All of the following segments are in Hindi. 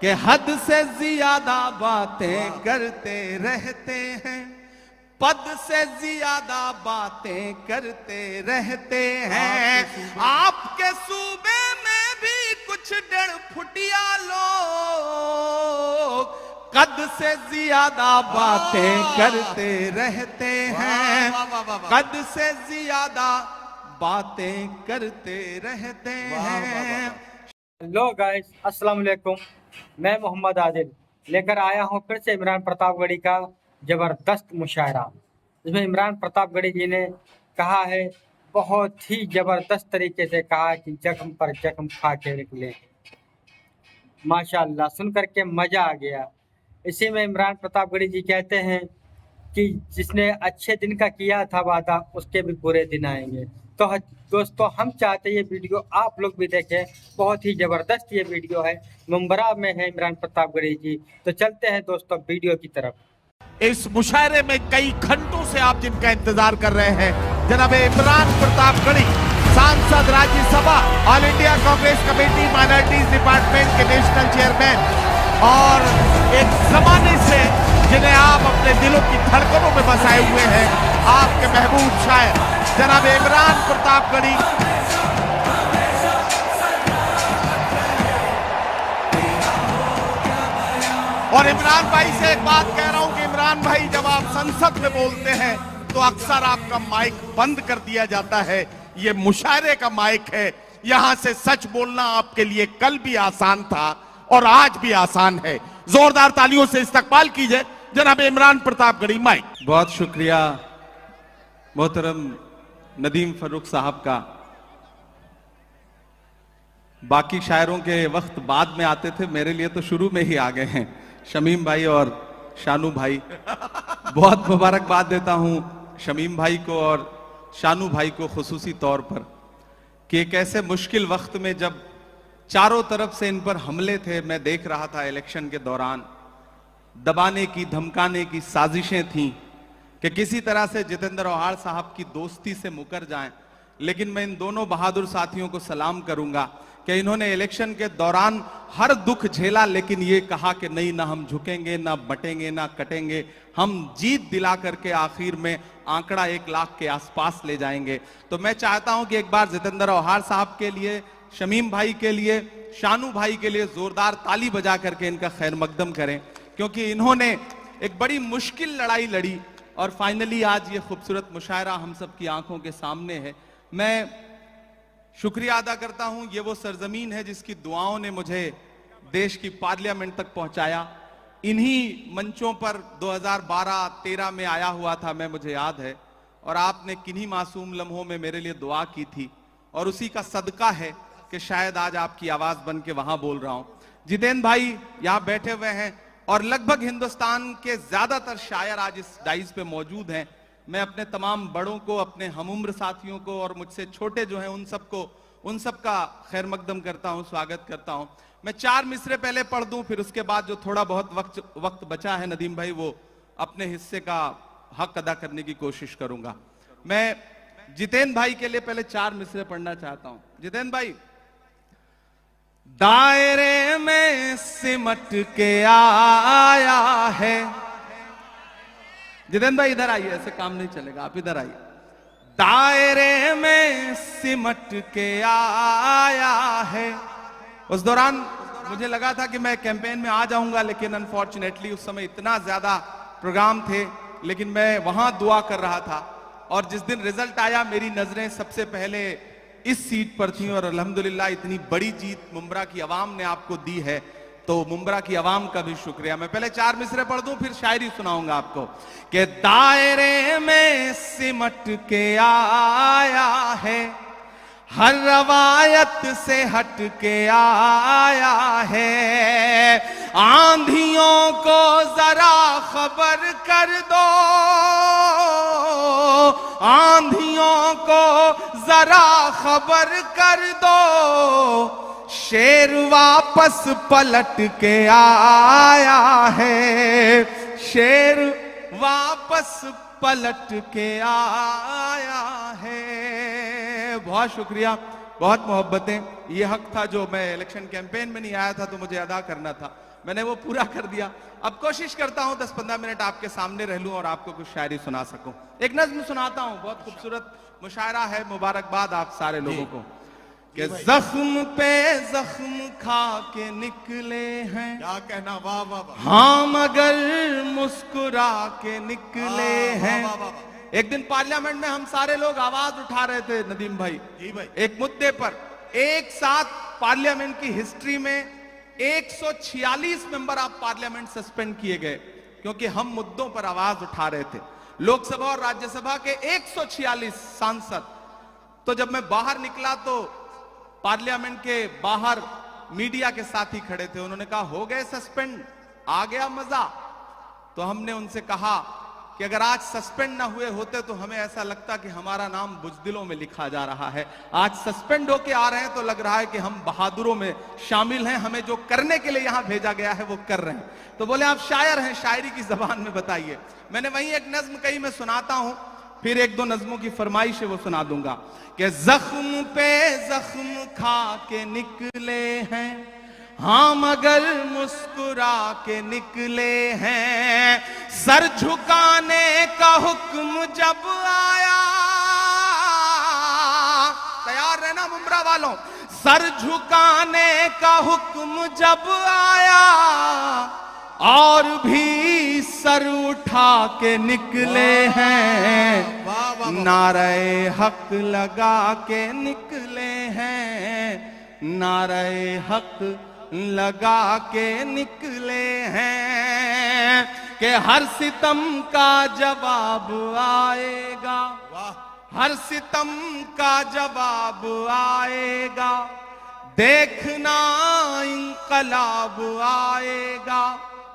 कि हद से ज्यादा बातें करते रहते हैं, पद से ज्यादा बातें करते रहते हैं। आपके सूबे में भी कुछ 1.5 फुटिया लोग कद से ज्यादा बातें करते रहते हैं, कद से ज्यादा बातें करते रहते हैं। हेलो गाइस, अस्सलाम वालेकुम। मैं मोहम्मद आदिल लेकर आया हूं फिर से इमरान प्रतापगढ़ी का ज़बरदस्त मुशायरा। इसमें इमरान प्रतापगढ़ी जी ने कहा है, बहुत ही ज़बरदस्त तरीके से कहा कि जख्म पर जख्म खा के निकले। माशाअल्लाह, सुन करके मज़ा आ गया। इसी में इमरान प्रतापगढ़ी जी कहते हैं कि जिसने अच्छे दिन का किया था वादा, उसके भी बुरे दिन आएंगे। तो दोस्तों, हम चाहते हैं ये वीडियो आप लोग भी देखें। बहुत ही ज़बरदस्त ये वीडियो है। मुंबरा में है इमरान प्रतापगढ़ी जी। तो चलते हैं दोस्तों वीडियो की तरफ। इस मुशायरे में कई घंटों से आप जिनका इंतजार कर रहे हैं, जनाब इमरान प्रतापगढ़ी, सांसद, Rajya Sabha, all India Congress committee minorities department के नेशनल चेयरमैन, और एक जमाने से जिन्हें आप अपने दिलों की धड़कनों में बसाए हुए हैं, आपके महबूब शायर जनाब इमरान प्रतापगढ़ी। और इमरान भाई से एक बात कह रहा हूं कि इमरान भाई, जब आप संसद में बोलते हैं तो अक्सर आपका माइक बंद कर दिया जाता है। ये मुशायरे का माइक है, यहां से सच बोलना आपके लिए कल भी आसान था और आज भी आसान है। जोरदार तालियों से इस्तकबाल कीजिए जनाब इमरान प्रतापगढ़ी। माइक। बहुत शुक्रिया मोहतरम नदीम फरूक साहब का। बाकी शायरों के वक्त बाद में आते थे, मेरे लिए तो शुरू में ही आ गए हैं। शमीम भाई और शानू भाई, बहुत मुबारकबाद देता हूं शमीम भाई को और शानू भाई को खुसूसी तौर पर कि एक ऐसे मुश्किल वक्त में जब चारों तरफ से इन पर हमले थे, मैं देख रहा था इलेक्शन के दौरान दबाने की, धमकाने की साजिशें थीं कि किसी तरह से जितेंद्र औहाड़ साहब की दोस्ती से मुकर जाएं। लेकिन मैं इन दोनों बहादुर साथियों को सलाम करूंगा कि इन्होंने इलेक्शन के दौरान हर दुख झेला, लेकिन ये कहा कि नहीं, ना हम झुकेंगे, ना बटेंगे, ना कटेंगे, हम जीत दिला करके आखिर में आंकड़ा 1 लाख के आसपास ले जाएंगे। तो मैं चाहता हूं कि एक बार जितेंद्र औहाड़ साहब के लिए, शमीम भाई के लिए, शानू भाई के लिए जोरदार ताली बजा करके इनका खैर मकदम करें, क्योंकि इन्होंने एक बड़ी मुश्किल लड़ाई लड़ी और फाइनली आज ये खूबसूरत मुशायरा हम सब की आंखों के सामने है। मैं शुक्रिया अदा करता हूं, ये वो सरजमीन है जिसकी दुआओं ने मुझे देश की पार्लियामेंट तक पहुंचाया। इन्हीं मंचों पर 2012-13 में आया हुआ था मैं, मुझे याद है, और आपने किन्हीं मासूम लम्हों में मेरे लिए दुआ की थी, और उसी का सदका है कि शायद आज आपकी आवाज बन के वहां बोल रहा हूं। जितेंद्र भाई यहां बैठे हुए हैं और लगभग हिंदुस्तान के ज्यादातर शायर आज इस डाइस पे मौजूद हैं। मैं अपने तमाम बड़ों को, अपने हमउम्र साथियों को और मुझसे छोटे जो हैं उन सब का खैर मकदम करता हूं, स्वागत करता हूं। मैं 4 मिसरे पहले पढ़ दूं, फिर उसके बाद जो थोड़ा बहुत वक्त बचा है नदीम भाई, वो अपने हिस्से का हक अदा करने की कोशिश करूंगा। मैं जितेंद्र भाई के लिए पहले 4 मिसरे पढ़ना चाहता हूं। जितेंद्र भाई, दायरे में सिमट के आया है। जितेंद्र भाई इधर आइए, ऐसे काम नहीं चलेगा, आप इधर आइए। दायरे में सिमट के आया है। उस दौरान मुझे लगा था कि मैं कैंपेन में आ जाऊंगा, लेकिन अनफॉर्चुनेटली उस समय इतना ज्यादा प्रोग्राम थे, लेकिन मैं वहां दुआ कर रहा था। और जिस दिन रिजल्ट आया, मेरी नजरें सबसे पहले इस सीट पर थी, और अल्हम्दुलिल्लाह इतनी बड़ी जीत मुंब्रा की आवाम ने आपको दी है, तो मुंब्रा की आवाम का भी शुक्रिया। मैं पहले 4 मिसरे पढ़ दूं, फिर शायरी सुनाऊंगा आपको कि दायरे में सिमट के आया है, हर रवायत से हट के आया है। आंधियों को जरा खबर कर दो, आंधियों को जरा खबर कर दो, शेर वापस पलट के आया है, शेर वापस पलट के आया है। बहुत शुक्रिया, बहुत मोहब्बतें। ये हक था जो मैं इलेक्शन कैंपेन में नहीं आया था तो मुझे अदा करना था। मैंने वो पूरा कर दिया। अब कोशिश करता हूं 10-15 मिनट आपके सामने रह लूं और आपको कुछ शायरी सुना सकूं। एक नज्म सुनाता हूं, बहुत खूबसूरत मुशायरा है। मुबारकबाद आप सारे लोगों को कि जख्म पे जख्म खा के निकले हैं, क्या कहना, वाह वाह वाह, हाँ मगर मुस्कुरा के निकले हैं। वाह, वाह, वाह। एक दिन पार्लियामेंट में हम सारे लोग आवाज उठा रहे थे नदीम भाई, जी भाई, एक मुद्दे पर। एक साथ पार्लियामेंट की हिस्ट्री में 146 मेंबर ऑफ पार्लियामेंट सस्पेंड किए गए क्योंकि हम मुद्दों पर आवाज उठा रहे थे। लोकसभा और राज्यसभा के 146 सांसद। तो जब मैं बाहर निकला तो पार्लियामेंट के बाहर मीडिया के साथी खड़े थे। उन्होंने कहा हो गए सस्पेंड, आ गया मजा। तो हमने उनसे कहा कि अगर आज सस्पेंड ना हुए होते तो हमें ऐसा लगता कि हमारा नाम बुज़दिलों में लिखा जा रहा है। आज सस्पेंड होके आ रहे हैं तो लग रहा है कि हम बहादुरों में शामिल हैं, हमें जो करने के लिए यहां भेजा गया है वो कर रहे हैं। तो बोले आप शायर हैं, शायरी की जबान में बताइए। मैंने वहीं एक नज्म कही, मैं सुनाता हूं, फिर एक दो नज्मों की फरमाइश है वो सुना दूंगा कि जख्म पे जख्म खा के निकले हैं, हाँ मगर मुस्कुरा के निकले हैं। सर झुकाने का हुक्म जब आया, तैयार रहना मुमरा वालों, सर झुकाने का हुक्म जब आया और भी सर उठा के निकले हैं, वाह वाह, नारे हक लगा के निकले हैं, नारे हक लगा के निकले हैं कि हर सितम का जवाब आएगा, वाह, हर सितम का जवाब आएगा, देखना इंकलाब आएगा।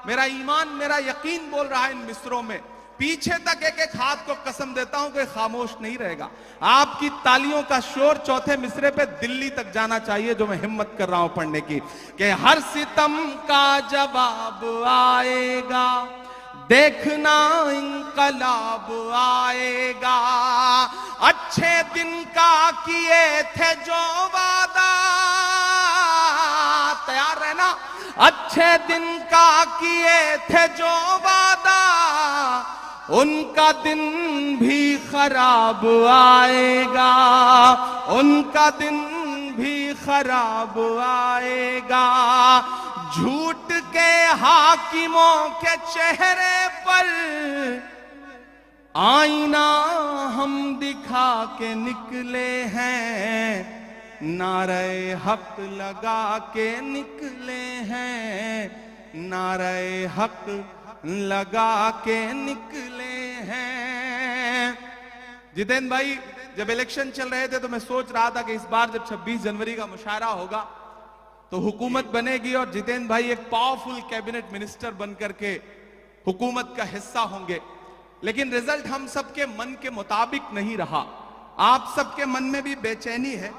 मेरा ईमान, मेरा यकीन बोल रहा है इन मिसरों में। पीछे तक एक एक हाथ को कसम देता हूं कि खामोश नहीं रहेगा। आपकी तालियों का शोर चौथे मिसरे पे दिल्ली तक जाना चाहिए, जो मैं हिम्मत कर रहा हूं पढ़ने की, कि हर सितम का जवाब आएगा, देखना इंकलाब आएगा। अच्छे दिन का किए थे जो वादा, तैयार रहना, अच्छे दिन का किए थे जो वादा, उनका दिन भी खराब आएगा, उनका दिन भी खराब आएगा। झूठ के हाकिमों के चेहरे पर आईना हम दिखा के निकले हैं, नारे हक लगा के निकले हैं, नारे हक लगा के निकले हैं। जितेंद्र भाई, जब इलेक्शन चल रहे थे तो मैं सोच रहा था कि इस बार जब 26 जनवरी का मुशायरा होगा तो हुकूमत बनेगी और जितेंद्र भाई एक पावरफुल कैबिनेट मिनिस्टर बनकर के हुकूमत का हिस्सा होंगे। लेकिन रिजल्ट हम सबके मन के मुताबिक नहीं रहा। आप सबके मन में भी बेचैनी है।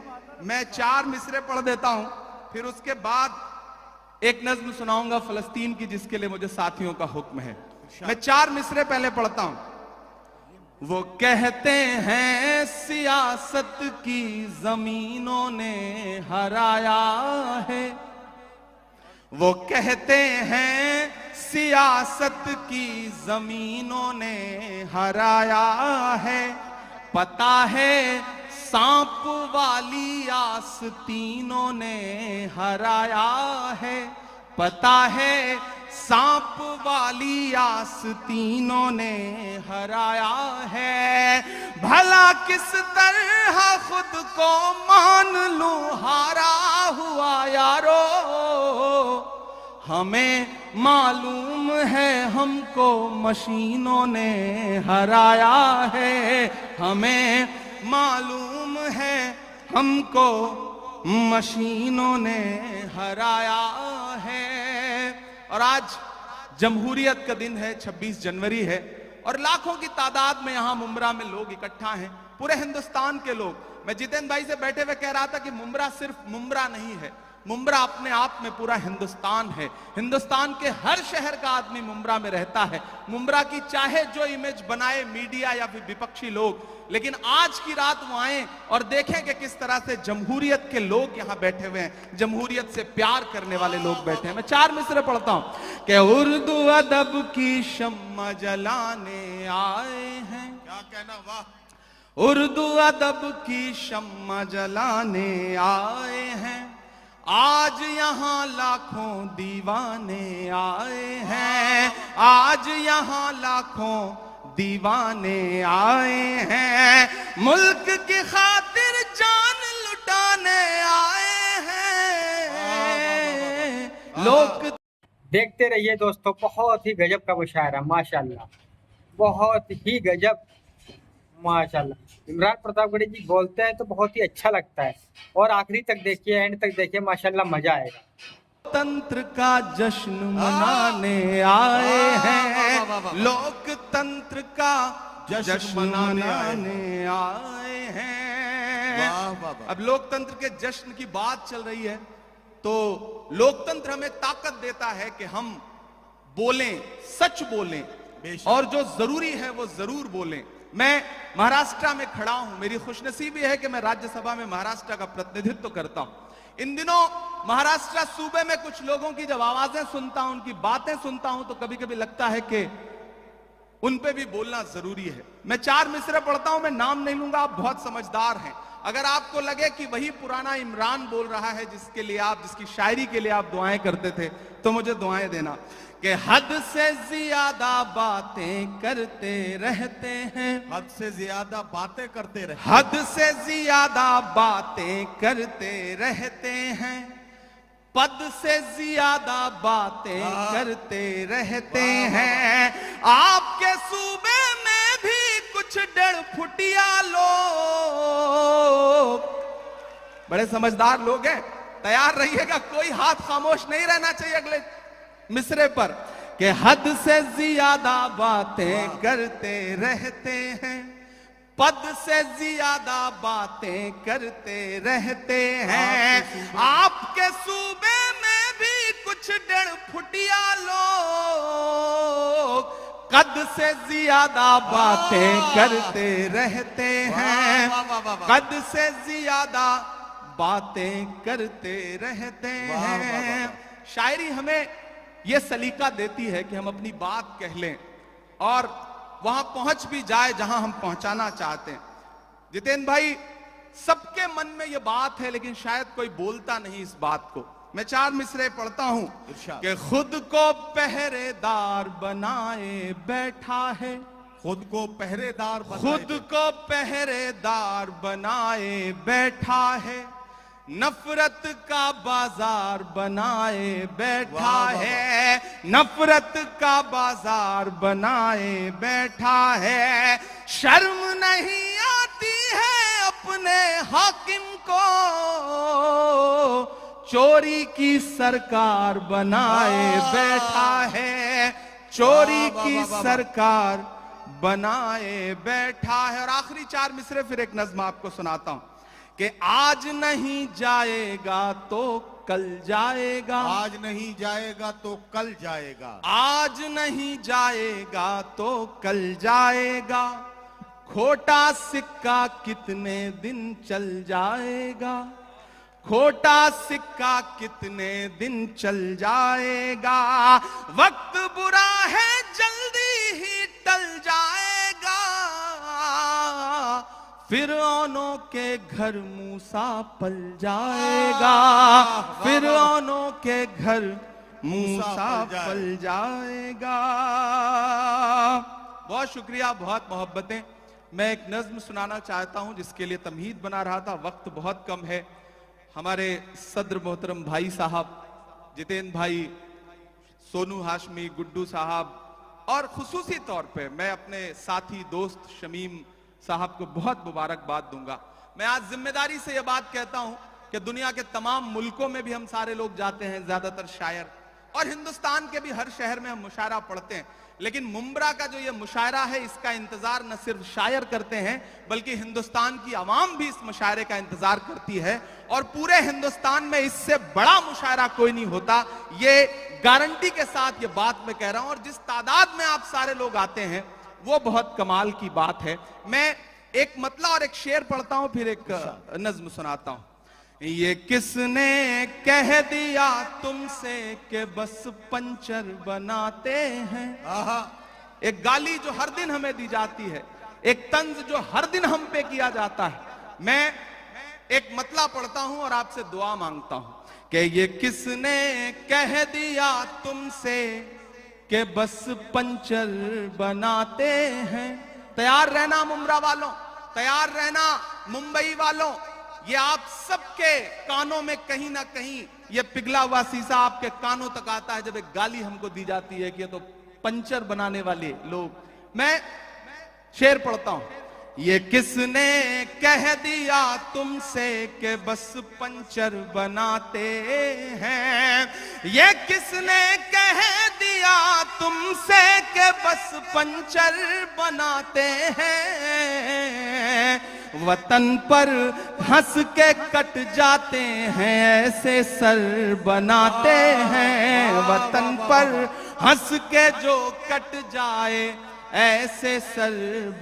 मैं 4 मिसरे पढ़ देता हूं, फिर उसके बाद एक नज्म सुनाऊंगा फलस्तीन की, जिसके लिए मुझे साथियों का हुक्म है। मैं 4 मिसरे पहले पढ़ता हूं। वो कहते हैं सियासत की जमीनों ने हराया है, वो कहते हैं सियासत की जमीनों ने हराया है। पता है सांप वाली आस्तीनों ने हराया है, पता है सांप वाली आस्तीनों ने हराया है। भला किस तरह खुद को मान लूं हारा हुआ यारो, हमें मालूम है हमको मशीनों ने हराया है, हमें मालूम है हमको मशीनों ने हराया है। और आज जमहूरियत का दिन है, 26 जनवरी है और लाखों की तादाद में यहां मुमरा में लोग इकट्ठा हैं, पूरे हिंदुस्तान के लोग। मैं जितेंद्र भाई से बैठे हुए कह रहा था कि मुमरा सिर्फ मुमरा नहीं है, मुंब्रा अपने आप में पूरा हिंदुस्तान है। हिंदुस्तान के हर शहर का आदमी मुंब्रा में रहता है। मुंब्रा की चाहे जो इमेज बनाए मीडिया या फिर विपक्षी लोग, लेकिन आज की रात वो आए और देखें कि किस तरह से जमहूरियत के लोग यहां बैठे हुए हैं, जमहूरियत से प्यार करने वाले लोग बैठे हैं। मैं 4 मिसरे पढ़ता हूं कि उर्दू अदब की शम्मा जलाने आए हैं। क्या कहना, वाह। उर्दू अदब की शम्मा जलाने आए हैं, आज यहाँ लाखों दीवाने आए हैं, आज यहाँ लाखों दीवाने आए हैं, मुल्क की खातिर जान लुटाने आए हैं लोग। देखते रहिए दोस्तों, बहुत ही गजब का मुशायरा, माशाल्लाह, बहुत ही गजब, माशाल्लाह। इमरान प्रतापगढ़ी जी बोलते हैं तो बहुत ही अच्छा लगता है, और आखिरी तक देखिए, एंड तक देखिए, माशाल्लाह मजा आएगा। तंत्र का जश्न मनाने आए हैं, लोकतंत्र का जश्न मनाने आए हैं। अब लोकतंत्र के जश्न की बात चल रही है, तो लोकतंत्र हमें ताकत देता है कि हम बोलें, सच बोलें, और जो जरूरी है वो जरूर बोलें। मैं महाराष्ट्र में खड़ा हूं, मेरी खुशनसीबी है कि मैं राज्यसभा में महाराष्ट्र का प्रतिनिधित्व करता हूं। इन दिनों महाराष्ट्र सूबे में कुछ लोगों की जब आवाजें सुनता हूं, उनकी बातें सुनता हूं, तो कभी कभी लगता है कि उन पे भी बोलना जरूरी है। मैं 4 मिसरे पढ़ता हूं, मैं नाम नहीं लूंगा, आप बहुत समझदार हैं। अगर आपको लगे कि वही पुराना इमरान बोल रहा है जिसके लिए आप, जिसकी शायरी के लिए आप दुआएं करते थे, तो मुझे दुआएं देना कि हद से ज्यादा बातें करते रहते हैं, हद से ज्यादा बातें करते रहते, हद से ज्यादा बातें करते रहते हैं, पद से ज्यादा बातें करते रहते हैं। आपके सूबे में भी कुछ 1.5 फुटिया लोग, बड़े समझदार लोग हैं, तैयार रहिएगा, कोई हाथ खामोश नहीं रहना चाहिए अगले मिसरे पर, कि हद से ज्यादा बातें करते रहते हैं, पद से ज्यादा बातें करते रहते हैं। आपके सूबे में भी कुछ 1.5 फुटिया लोग कद से ज्यादा बातें करते रहते हैं, कद से ज्यादा बातें करते रहते हैं। शायरी हमें यह सलीका देती है कि हम अपनी बात कह लें और वहां पहुंच भी जाए जहां हम पहुंचाना चाहते हैं। जितेंद्र भाई, सबके मन में यह बात है, लेकिन शायद कोई बोलता नहीं इस बात को। मैं 4 मिसरे पढ़ता हूं कि खुद को पहरेदार बनाए बैठा है, खुद को पहरेदार, खुद को पहरेदार बनाए बैठा है, नफरत का बाजार बनाए बैठा है, नफरत का बाजार बनाए बैठा है। शर्म नहीं आती है अपने हाकिम को, चोरी की सरकार बनाए बैठा है, चोरी की सरकार बनाए बैठा है। और आखिरी 4 मिसरे फिर एक नज्म आपको सुनाता हूं कि आज नहीं जाएगा तो कल जाएगा, आज नहीं जाएगा तो कल जाएगा, आज नहीं जाएगा तो कल जाएगा, खोटा सिक्का कितने दिन चल जाएगा, खोटा सिक्का कितने दिन चल जाएगा, वक्त बुरा है जल्दी ही टल जाएगा, फिरौनों के घर मूसा पल जाएगा, फिरौनों के घर मूसा पल जाएगा। बहुत शुक्रिया, बहुत मोहब्बतें। मैं एक नज्म सुनाना चाहता हूं जिसके लिए तमहीद बना रहा था, वक्त बहुत कम है। हमारे सदर मोहतरम भाई साहब जितेंद्र भाई, सोनू हाशमी, गुड्डू साहब और खुसूसी तौर पे मैं अपने साथी दोस्त शमीम साहब को बहुत मुबारकबाद दूंगा। मैं आज जिम्मेदारी से यह बात कहता हूं कि दुनिया के तमाम मुल्कों में भी हम सारे लोग जाते हैं, ज्यादातर शायर, और हिंदुस्तान के भी हर शहर में हम मुशायरा पढ़ते हैं, लेकिन मुंब्रा का जो ये मुशायरा है इसका इंतजार न सिर्फ शायर करते हैं बल्कि हिंदुस्तान की आवाम भी इस मुशायरे का इंतजार करती है। और पूरे हिंदुस्तान में इससे बड़ा मुशायरा कोई नहीं होता, ये गारंटी के साथ ये बात मैं कह रहा हूं। और जिस तादाद में आप सारे लोग आते हैं वो बहुत कमाल की बात है। मैं एक मतला और एक शेर पढ़ता हूं, फिर एक नज्म सुनाता हूं। ये किसने कह दिया तुमसे कि बस पंचर बनाते हैं। एक गाली जो हर दिन हमें दी जाती है, एक तंज जो हर दिन हम पे किया जाता है। मैं एक मतला पढ़ता हूं और आपसे दुआ मांगता हूं कि ये किसने कह दिया तुमसे कि बस पंचर बनाते हैं। तैयार रहना मुंब्रा वालों, तैयार रहना मुंबई वालों, ये आप सबके कानों में कहीं ना कहीं ये पिघला हुआ शीशा आपके कानों तक आता है जब एक गाली हमको दी जाती है कि ये तो पंचर बनाने वाले लोग। मैं शेर पढ़ता हूं। ये किसने कह दिया तुमसे कि बस पंचर बनाते हैं। ये किसने कह दिया तुमसे कि बस पंचर बनाते हैं। वतन पर हंस के कट जाते हैं ऐसे सर बनाते हैं। वतन पर हंस के जो कट जाए ऐसे सर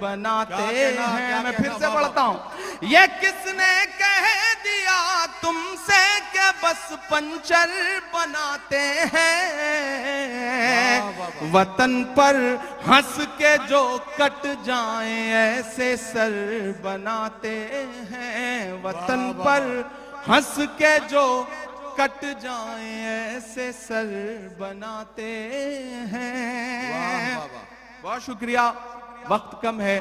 बनाते हैं। मैं फिर से पढ़ता हूं। ये किसने कह दिया तुमसे कि बस पंचर बनाते हैं। वतन पर हंस के जो कट जाए ऐसे सर बनाते हैं। वतन पर हंस के जो कट जाए ऐसे सर बनाते हैं। बहुत शुक्रिया, वक्त कम है,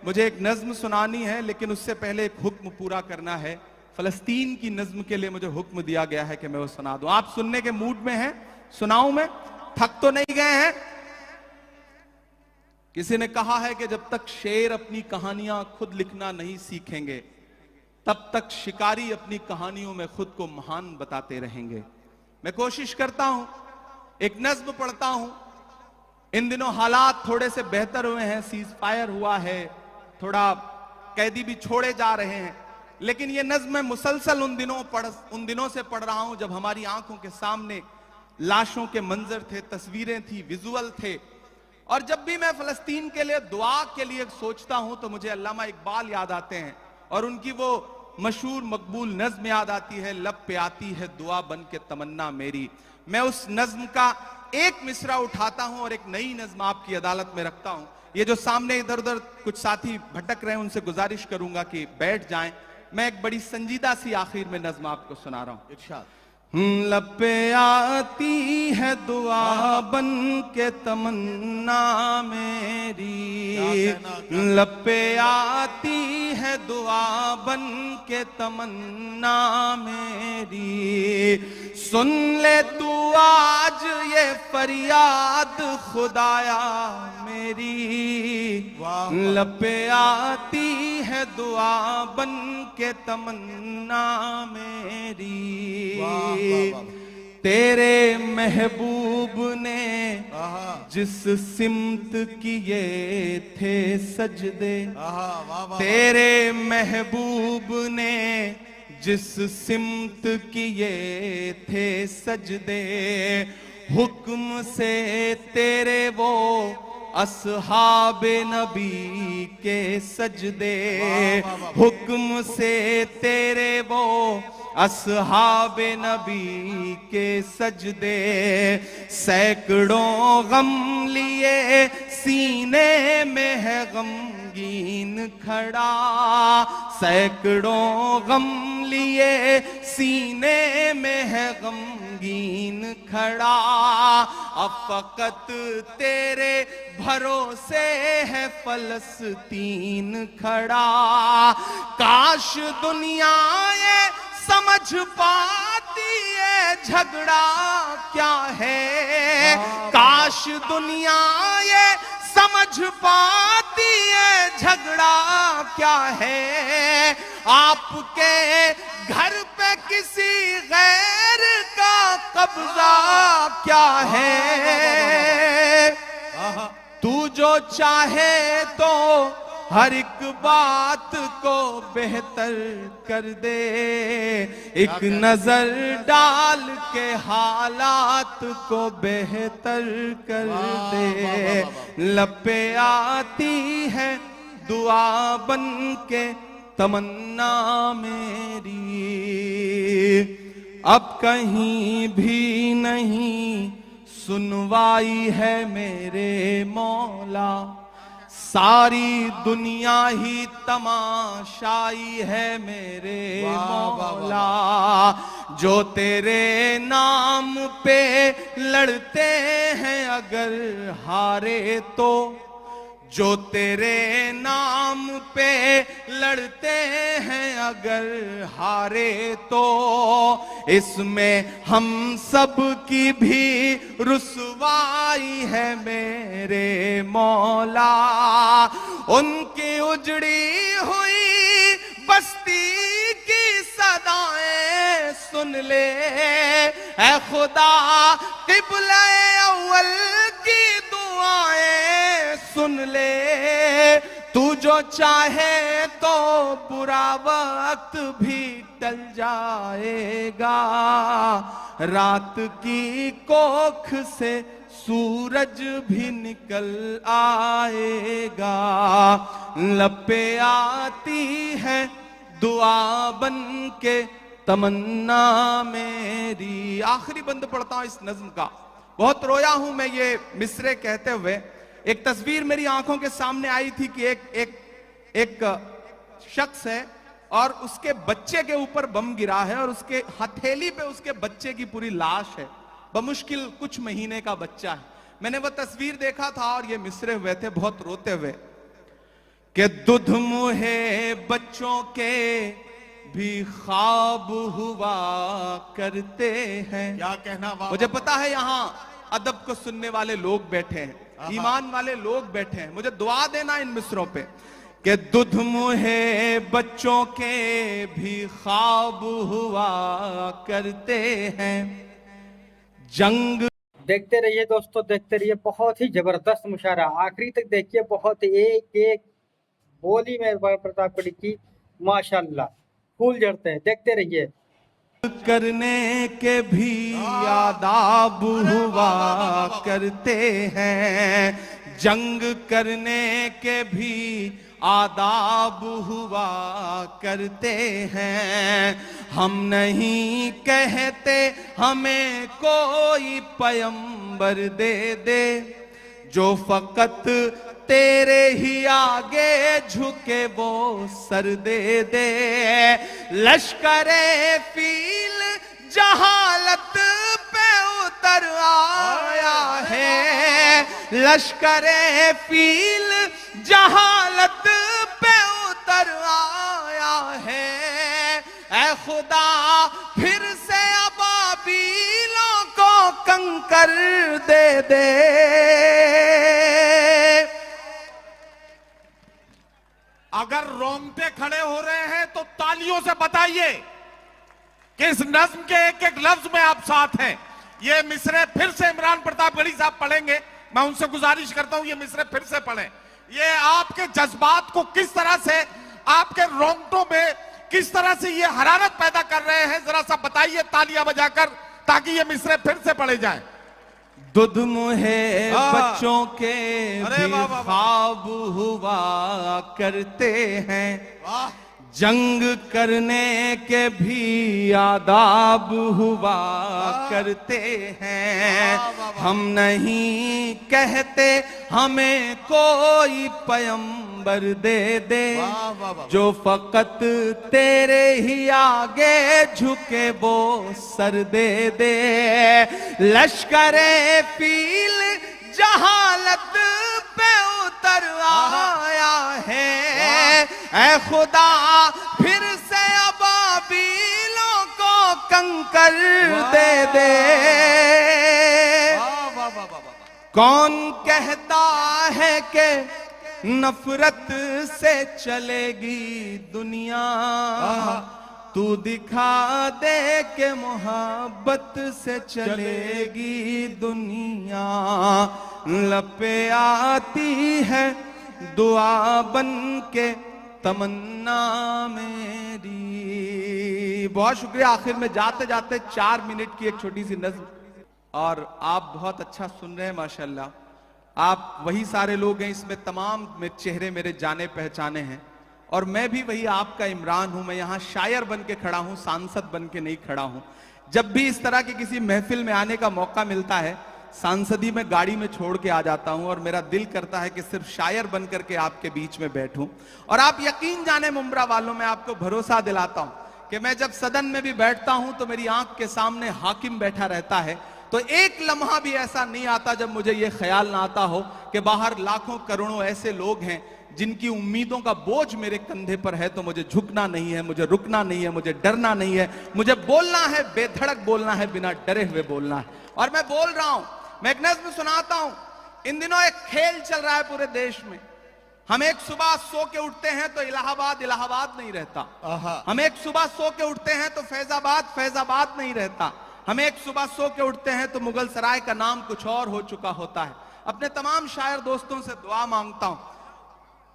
मुझे एक नज्म सुनानी है लेकिन उससे पहले एक हुक्म पूरा करना है। फलस्तीन की नज्म के लिए मुझे हुक्म दिया गया है कि मैं वो सुना दूं। आप सुनने के मूड में हैं? सुनाऊं मैं? थक तो नहीं गए हैं? किसी ने कहा है कि जब तक शेर अपनी कहानियां खुद लिखना नहीं सीखेंगे तब तक शिकारी अपनी कहानियों में खुद को महान बताते रहेंगे। मैं कोशिश करता हूं, एक नज्म पढ़ता हूं। इन दिनों हालात थोड़े से बेहतर हुए हैं, सीज फायर हुआ है, थोड़ा कैदी भी छोड़े जा रहे हैं, लेकिन ये नज्म मैं मुसलसल उन दिनों से पढ़ रहा हूं जब हमारी आंखों के सामने लाशों के मंजर थे, तस्वीरें थी, विजुअल थे। और जब भी मैं फलस्तीन के लिए दुआ के लिए सोचता हूं तो मुझे अल्लामा इकबाल याद आते हैं और उनकी वो मशहूर मकबूल नज्म याद आती है, लब पे आती है दुआ बन के तमन्ना मेरी। मैं उस नज्म का एक मिसरा उठाता हूं और एक नई नज्म आपकी अदालत में रखता हूं। ये जो सामने इधर उधर कुछ साथी भटक रहे हैं उनसे गुजारिश करूंगा कि बैठ जाएं। मैं एक बड़ी संजीदा सी आखिर में नज्म आपको सुना रहा हूं। इरशाद। लब पे आती है दुआ बन के तमन्ना मेरी। लब पे आती है दुआ बन के तमन्ना मेरी। सुन ले तू आज ये फरियाद खुदाया मेरी। लब पे आती है दुआ बन के तमन्ना मेरी। तेरे महबूब ने जिस सिमत किए थे सजदे। तेरे महबूब ने जिस सिमत किए थे सजदे। हुक्म से तेरे वो अस्हाबे नबी के सजदे। हुक्म से तेरे वो अस्हाबे नबी के सजदे। सैकड़ों गम लिए सीने में है गमगीन खड़ा। सैकड़ों गम लिए सीने में है गमगीन खड़ा। अब फकत तेरे भरोसे है फलस्तीन खड़ा। काश दुनिया ये समझ पाती है झगड़ा क्या है। काश दुनिया ये समझ पाती है झगड़ा क्या है। आपके घर पे में किसी गैर का कब्जा क्या है। तू जो चाहे तो हर एक बात को बेहतर कर दे, एक नजर डाल के हालात को बेहतर कर दे। लब पे आती है दुआ बन के तमन्ना मेरी, अब कहीं भी नहीं सुनवाई है मेरे मौला। सारी दुनिया ही तमाशाई है मेरे मौला। जो तेरे नाम पे लड़ते हैं अगर हारे तो, जो तेरे नाम पे लड़ते हैं अगर हारे तो, इसमें हम सब की भी रुसवाई है मेरे मौला। उनकी उजड़ी हुई बस्ती की सदाएं सुन ले ऐ खुदा, क़िबला अव्वल की दुआएं सुन ले। तू जो चाहे तो बुरा वक्त भी टल जाएगा, रात की कोख से सूरज भी निकल आएगा। लब पे आती है दुआ बन के तमन्ना मेरी। आखिरी बंद पढ़ता हूं इस नज्म का। बहुत रोया हूं मैं ये मिसरे कहते हुए। एक तस्वीर मेरी आंखों के सामने आई थी कि एक शख्स है और उसके बच्चे के ऊपर बम गिरा है और उसके हथेली पे उसके बच्चे की पूरी लाश है, बमुश्किल कुछ महीने का बच्चा है। मैंने वो तस्वीर देखा था और ये मिसरे हुए थे बहुत रोते हुए कि दुध मुहे बच्चों के भी ख्वाब हुआ करते हैं। क्या कहना वाह। मुझे पता है यहाँ अदब को सुनने वाले लोग बैठे हैं, ईमान वाले लोग बैठे हैं, मुझे दुआ देना इन मिसरों पे कि दुध मुहे बच्चों के भी ख्वाब हुआ करते हैं। जंग देखते रहिए दोस्तों, देखते रहिए। बहुत ही जबरदस्त मुशायरा, आखिरी तक देखिए। बहुत एक एक बोली में प्रतापगढ़ी की माशाल्लाह फूल झड़ते हैं। देखते रहिए। करने के भी आदाब हुआ करते हैं, जंग करने के भी आदाब हुआ करते हैं। हम नहीं कहते हमें कोई पैगंबर दे दे, जो फकत तेरे ही आगे झुके वो सर दे दे। लश्करे फील जहालत पे उतर आया है, लश्करे फील जहालत पे उतर आया है। ऐ खुदा फिर से अबाबीलों को कंकर दे दे। अगर रोंगटे खड़े हो रहे हैं तो तालियों से बताइए कि इस नज्म के एक एक लफ्ज में आप साथ हैं। ये मिसरे फिर से इमरान प्रतापगढ़ी साहब पढ़ेंगे। मैं उनसे गुजारिश करता हूं ये मिसरे फिर से पढ़ें। ये आपके जज्बात को किस तरह से, आपके रोंगटों में किस तरह से ये हरारत पैदा कर रहे हैं, जरा सा बताइए तालियां बजाकर, ताकि ये मिसरे फिर से पढ़े जाएं। दुध मुहे बच्चों के अरे भी वाह, वाह, वाह। ख्वाब हुआ करते हैं, वाह। जंग करने के भी आदाब हुआ करते हैं। हम नहीं कहते हमें कोई पैगंबर दे दे, जो फकत तेरे ही आगे झुके वो सर दे दे। लश्करे फील जहालत पे उतर आया है, ऐ खुदा फिर से अबाबीलों को कंकर दे दे। कौन कहता है कि नफरत से चलेगी दुनिया, तू दिखा दे के मोहब्बत से चलेगी दुनिया, लपे आती है दुआ बन के तमन्ना मेरी। बहुत शुक्रिया। आखिर में जाते जाते 4 मिनट की एक छोटी सी नज्म, और आप बहुत अच्छा सुन रहे हैं माशाल्लाह। आप वही सारे लोग हैं, इसमें तमाम में चेहरे मेरे जाने पहचाने हैं, और मैं भी वही आपका इमरान हूं। मैं यहां शायर बन के खड़ा हूं, सांसद बन के नहीं खड़ा हूं। जब भी इस तरह की किसी महफिल में आने का मौका मिलता है, सांसदी में गाड़ी में छोड़ के आ जाता हूं, और मेरा दिल करता है कि सिर्फ शायर बन करके आपके बीच में बैठूं। और आप यकीन जाने मुंब्रा वालों, मैं आपको भरोसा दिलाता हूं कि मैं जब सदन में भी बैठता हूं तो मेरी आंख के सामने हाकिम बैठा रहता है, तो एक लम्हा भी ऐसा नहीं आता जब मुझे यह ख्याल ना आता हो कि बाहर लाखों करोड़ों ऐसे लोग हैं जिनकी उम्मीदों का बोझ मेरे कंधे पर है। तो मुझे झुकना नहीं है, मुझे रुकना नहीं है, मुझे डरना नहीं है, मुझे बोलना है, बेधड़क बोलना है, बिना डरे हुए बोलना है। और मैं बोल रहा हूं, मैं एक नज़्म सुनाता हूं। इन दिनों एक खेल चल रहा है पूरे देश में। हम एक सुबह सो के उठते हैं तो इलाहाबाद इलाहाबाद नहीं रहता। हम एक सुबह सो के उठते हैं तो फैजाबाद फैजाबाद नहीं रहता। हम एक सुबह सो के उठते हैं तो मुगल सराय का नाम कुछ और हो चुका होता है। अपने तमाम शायर दोस्तों से दुआ मांगता हूं,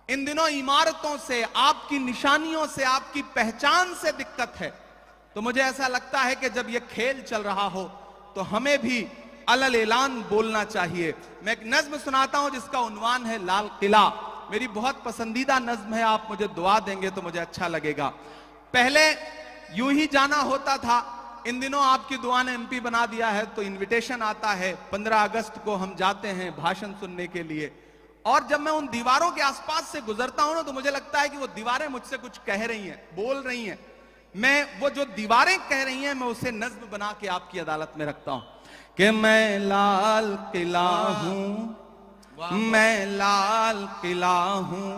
इन दिनों इमारतों से, आपकी निशानियों से, आपकी पहचान से दिक्कत है, तो मुझे ऐसा लगता है कि जब यह खेल चल रहा हो तो हमें भी अलल ऐलान बोलना चाहिए। मैं एक नज्म सुनाता हूं जिसका उन्वान है लाल किला। मेरी बहुत पसंदीदा नज्म है, आप मुझे दुआ देंगे तो मुझे अच्छा लगेगा। पहले यूं ही जाना होता था, इन दिनों आपकी दुआ ने एमपी बना दिया है, तो इनविटेशन आता है। 15 अगस्त को हम जाते हैं भाषण सुनने के लिए, और जब मैं उन दीवारों के आसपास से गुजरता हूं ना, तो मुझे लगता है कि वो दीवारें मुझसे कुछ कह रही हैं, बोल रही हैं। मैं वो जो दीवारें कह रही हैं, मैं उसे नज्म बना के आपकी अदालत में रखता हूं कि मैं लाल किला हूं, मैं लाल किला हूं।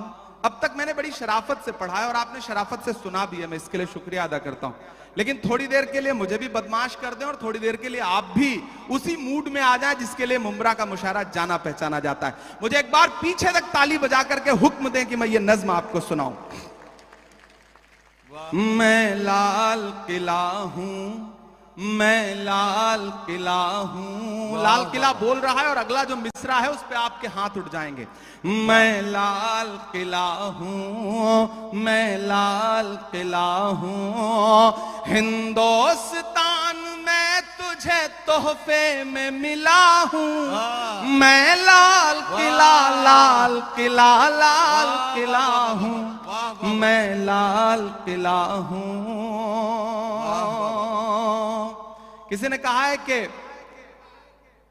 अब तक मैंने बड़ी शराफत से पढ़ा है और आपने शराफत से सुना भी है, मैं इसके लिए शुक्रिया अदा करता हूं। लेकिन थोड़ी देर के लिए मुझे भी बदमाश कर दें और थोड़ी देर के लिए आप भी उसी मूड में आ जाएं जिसके लिए मुंब्रा का मुशायरा जाना पहचाना जाता है। मुझे एक बार पीछे तक ताली बजा करके हुक्म दें कि मैं ये नज्म आपको सुनाऊं। मैं लाल किला हूं, मैं लाल किला हूं। लाल किला बोल रहा है और अगला जो मिसरा है उस पे आपके हाथ उठ जाएंगे। मैं लाल किला हूं, मैं लाल किला हूं। हिंदुस्तान में तुझे तोहफे में मिला हूं। मैं लाल किला, लाल किला, लाल किला हूं। मैं लाल किला हूं। किसी ने कहा है कि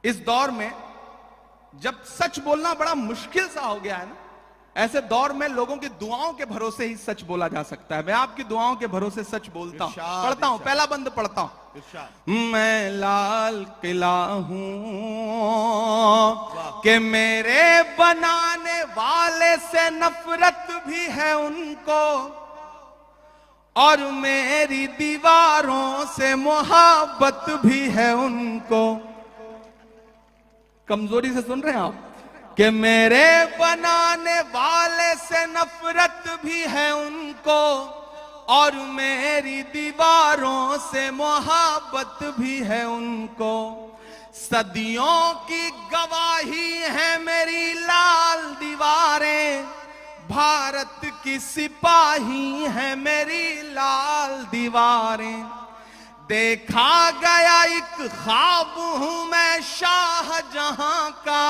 इस दौर में जब सच बोलना बड़ा मुश्किल सा हो गया है ना, ऐसे दौर में लोगों की दुआओं के भरोसे ही सच बोला जा सकता है। मैं आपकी दुआओं के भरोसे सच बोलता हूं, पढ़ता हूं, पहला बंद पढ़ता हूं। मैं लाल किला हूं कि मेरे बनाने वाले से नफरत भी है उनको, और मेरी दीवारों से मोहब्बत भी है उनको। कमजोरी से सुन रहे हैं आप? कि मेरे बनाने वाले से नफरत भी है उनको, और मेरी दीवारों से मोहब्बत भी है उनको। सदियों की गवाही है मेरी लाल दीवारें, भारत की सिपाही है मेरी लाल दीवारें। देखा गया एक ख्वाब हूं मैं शाहजहां का,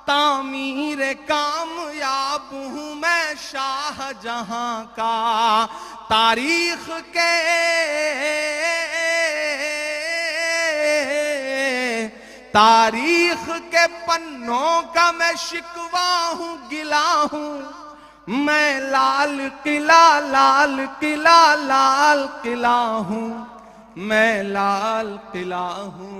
तामीर कामयाब हूं मैं शाहजहां का। तारीख के पन्नों का मैं शिकवा हूं, गिला हूं। मैं लाल किला, लाल किला, लाल किला हूं। मैं लाल किला हूं।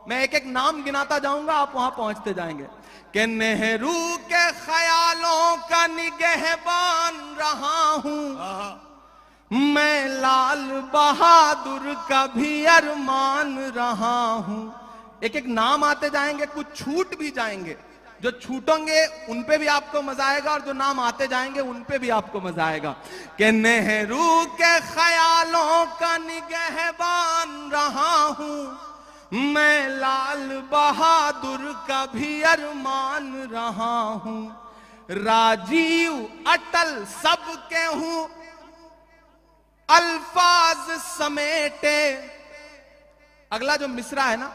मैं एक एक नाम गिनाता जाऊंगा, आप वहां पहुंचते जाएंगे। कि नेहरू के ख्यालों का निगहबान रहा हूं। मैं लाल बहादुर का भी अरमान रहा हूं। एक एक नाम आते जाएंगे, कुछ छूट भी जाएंगे। जो छूटेंगे उन पे भी आपको मजा आएगा और जो नाम आते जाएंगे उन पे भी आपको मजा आएगा। कि नेहरू के ख्यालों का निगहबान रहा हूं मैं, लाल बहादुर का भी अरमान रहा हूं, राजीव अटल सबके हूं अल्फाज समेटे। अगला जो मिसरा है ना,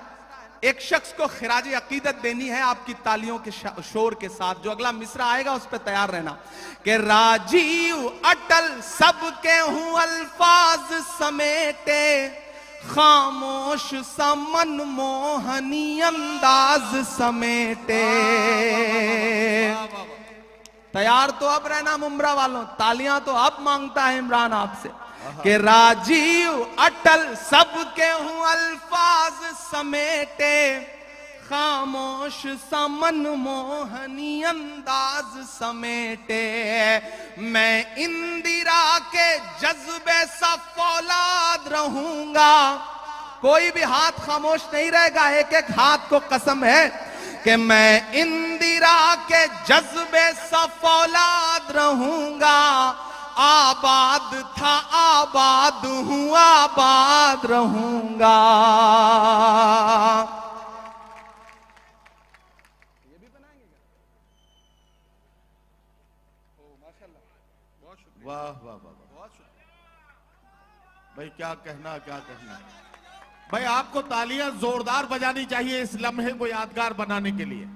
एक शख्स को खिराज अकीदत देनी है आपकी तालियों के शोर के साथ। जो अगला मिसरा आएगा उस पर तैयार रहना। कि राजीव अटल सबके हूं अल्फाज समेटे, खामोश सा मनमोहनी अंदाज समेटे। तैयार तो अब रहना मुमरा वालों, तालियां तो अब मांगता है इमरान आपसे। कि राजीव अटल सबके हूं अल्फाज समेटे, खामोश सा मनमोहनी अंदाज समेटे। मैं इंदिरा के जज्बे सा फौलाद रहूंगा। कोई भी हाथ खामोश नहीं रहेगा, एक एक हाथ को कसम है कि मैं इंदिरा के जज्बे सा फौलाद रहूंगा। आबाद था आबाद हूं आबाद रहूंगा। ये भी बनाएंगे क्या? ओ माशाल्लाह, बहुत शुक्रिया। वाह वाह वाह, बहुत शुक्रिया भाई क्या कहना क्या कहना। भाई आपको तालियां जोरदार बजानी चाहिए इस लम्हे को यादगार बनाने के लिए।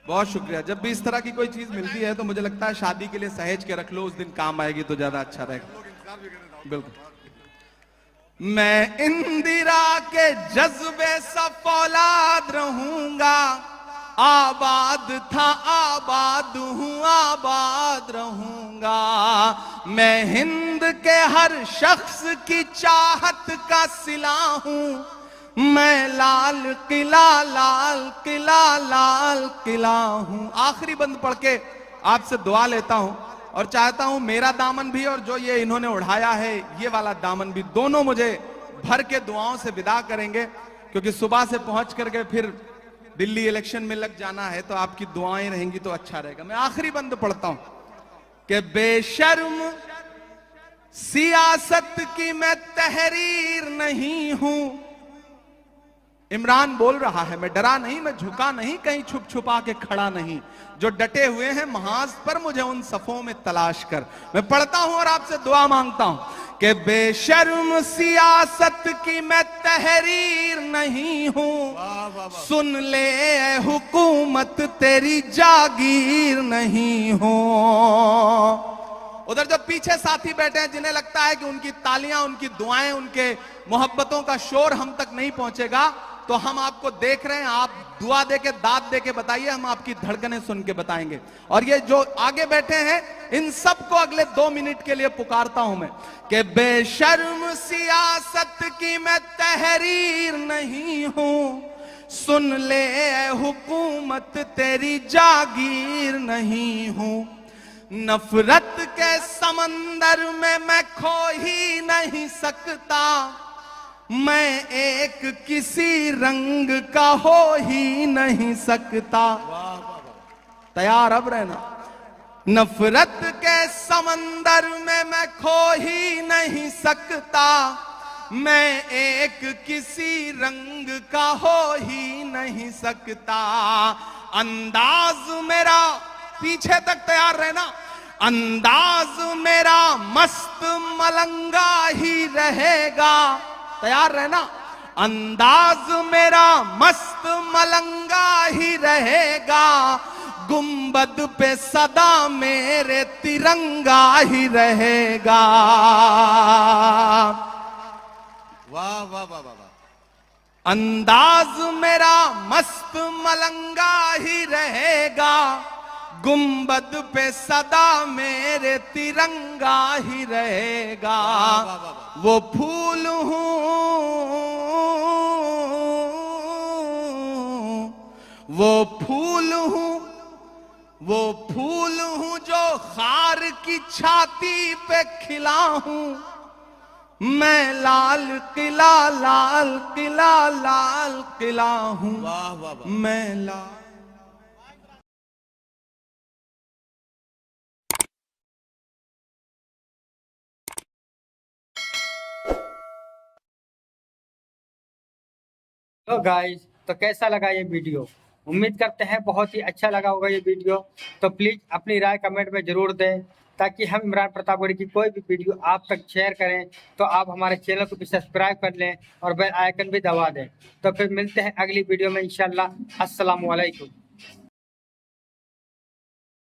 बहुत शुक्रिया। जब भी इस तरह की कोई चीज मिलती है तो मुझे लगता है शादी के लिए सहेज के रख लो, उस दिन काम आएगी तो ज्यादा अच्छा रहेगा। बिल्कुल। मैं इंदिरा के जज्बे सा फौलाद रहूंगा। आबाद था आबाद हूं आबाद रहूंगा। मैं हिंद के हर शख्स की चाहत का सिला हूं। मैं लाल किला लाल किला लाल किला हूं। आखिरी बंद पढ़ के आपसे दुआ लेता हूं और चाहता हूं मेरा दामन भी और जो ये इन्होंने उड़ाया है ये वाला दामन भी, दोनों मुझे भर के दुआओं से विदा करेंगे, क्योंकि सुबह से पहुंच करके फिर दिल्ली इलेक्शन में लग जाना है, तो आपकी दुआएं रहेंगी तो अच्छा रहेगा। मैं आखिरी बंद पढ़ता हूं कि बेशर्म सियासत की मैं तहरीर नहीं हूं। इमरान बोल रहा है, मैं डरा नहीं, मैं झुका नहीं, कहीं छुप छुपा के खड़ा नहीं। जो डटे हुए हैं महाज पर मुझे उन सफों में तलाश कर। मैं पढ़ता हूं और आपसे दुआ मांगता हूं कि बेशर्म सियासत की मैं तहरीर नहीं हूं। सुन ले ए हुकूमत तेरी जागीर नहीं हूं। उधर जो पीछे साथी बैठे हैं जिन्हें लगता है कि उनकी तालियां, उनकी दुआएं, उनके मोहब्बतों का शोर हम तक नहीं पहुंचेगा, तो हम आपको देख रहे हैं, आप दुआ दे के दाद दे के बताइए, हम आपकी धड़कनें सुन के बताएंगे। और ये जो आगे बैठे हैं इन सबको अगले 2 मिनट के लिए पुकारता हूं मैं कि बेशर्म सियासत की मैं तहरीर नहीं हूं। सुन ले ए हुकूमत तेरी जागीर नहीं हूं। नफरत के समंदर में मैं खो ही नहीं सकता। मैं एक किसी रंग का हो ही नहीं सकता। तैयार अब रहना। नफरत के समंदर में मैं खो ही नहीं सकता। मैं एक किसी रंग का हो ही नहीं सकता। अंदाज मेरा, पीछे तक तैयार रहना, अंदाज मेरा मस्त मलंगा ही रहेगा। तैयार रहना। अंदाज मेरा मस्त मलंगा ही रहेगा। गुंबद पे सदा मेरे तिरंगा ही रहेगा। वाह वाह वाह वाह। अंदाज मेरा मस्त मलंगा ही रहेगा। गुंबद पे सदा मेरे तिरंगा ही रहेगा। वो फूल हूं, वो फूल हूं, वो फूल हूं जो खार की छाती पे खिला हूं। मैं लाल किला हूँ। वाह वाह वाह। मैं लाल तो गाइस, तो कैसा लगा ये वीडियो? उम्मीद करते हैं बहुत ही अच्छा लगा होगा ये वीडियो। तो प्लीज़ अपनी राय कमेंट में ज़रूर दें, ताकि हम इमरान प्रतापगढ़ी की कोई भी वीडियो आप तक शेयर करें तो आप हमारे चैनल को भी सब्सक्राइब कर लें और बेल आइकन भी दबा दें। तो फिर मिलते हैं अगली वीडियो में इंशाल्लाह। अस्सलामु अलैकुम।